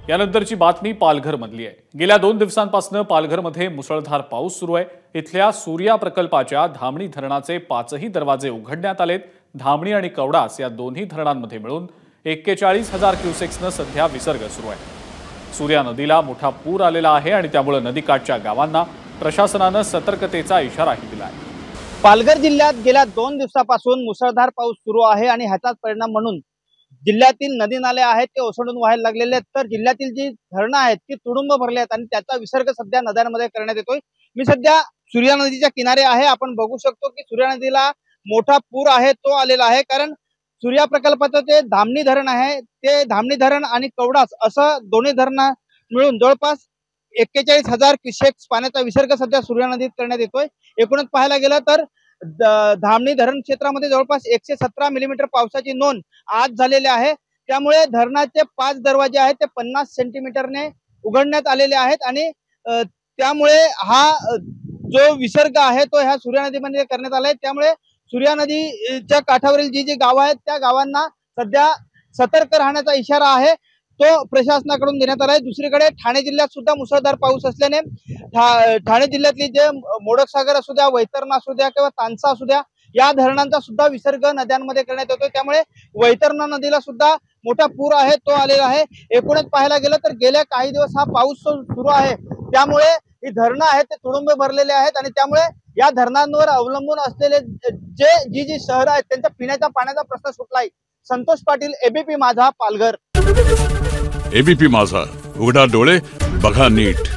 यानंतरची बातमी पालघरमधली आहे। गेल्या 2 दिवसांपासून पालघरमध्ये मुसळधार पाऊस सुरू आहे। इथल्या सूर्या प्रकल्पाच्या धामणी धरणाचे 5ही दरवाजे उघडण्यात आलेत। धामणी आणि कवडास या दोन्ही धरणांमध्ये मिळून 41,000 क्युसेक्सनं सध्या विसर्ग सुरू आहे। सूर्या नदीला मोठा पूर आलेला आहे आणि त्यामुळे नदीकाठच्या गावांना प्रशासनानं सतर्कतेचा इशाराही दिला आहे। पालघर जिल्ह्यात गेल्या 2 दिवसापासून मुसळधार पाऊस सुरू आहे आणि ह्याचाच परिणाम म्हणून जिल्ह्यातील नदी नाले आहेत ते ओसंडून व्हायला लागलेले आहेत। तर जिल्ह्यातील जी धरणं आहेत ती तुडुंब भरली आहेत आणि त्याचा विसर्ग सध्या नद्यांमध्ये करण्यात येतोय। मी सध्या सूर्या नदीच्या किनारे आहे। आपण बघू शकतो की सूर्या नदीला मोठा पूर आहे तो आलेला आहे, कारण सूर्या प्रकल्पाचं जे धामणी धरण आहे ते धामणी धरण आणि कवडास असं दोन्ही धरणं मिळून जवळपास 41,000 क्युसेक्स पाण्याचा विसर्ग सध्या सूर्या नदीत करण्यात येतोय। एकूणच पाहायला गेलं तर धामणी धरण क्षेत्रामध्ये जवळपास 117 मिलीमीटर पावसाची नोंद आज झालेली आहे। त्यामुळे धरणाचे 5 दरवाजे आहेत ते 50 सेंटीमीटरने उघडण्यात आलेले आहेत आणि त्यामुळे हा जो विसर्ग आहे तो ह्या सूर्या नदीमध्ये करण्यात आलाय। त्यामुळे सूर्या नदीच्या काठावरील जी गावं आहेत त्या गावांना सध्या सतर्क राहण्याचा इशारा आहे तो प्रशासनाकडून देण्यात आलाय। दुसरीकडे ठाणे जिल्ह्यात सुद्धा मुसळधार पाऊस असल्याने ठाणे जिल्ह्यातली जे मोडकसागर असू द्या, वैतरणा असू द्या किंवा तानसा असू द्या या धरणांचा सुद्धा विसर्ग नद्यांमध्ये करण्यात येतोय। त्यामुळे वैतरणा नदीला सुद्धा मोठा पूर आहे तो आलेला आहे। एकूणच पाहायला गेलं तर गेल्या काही दिवस हा पाऊस सुरू आहे, त्यामुळे ही धरणं आहेत ते तुडुंब भरलेले आहेत आणि त्यामुळे या धरणांवर अवलंबून असलेले जी शहरं आहेत त्यांच्या पिण्याच्या पाण्याचा प्रश्न सुटलाय। संतोष पाटील, एबीपी माझा, पालघर। एबीपी माझा, उघडा डोळे बघा नीट।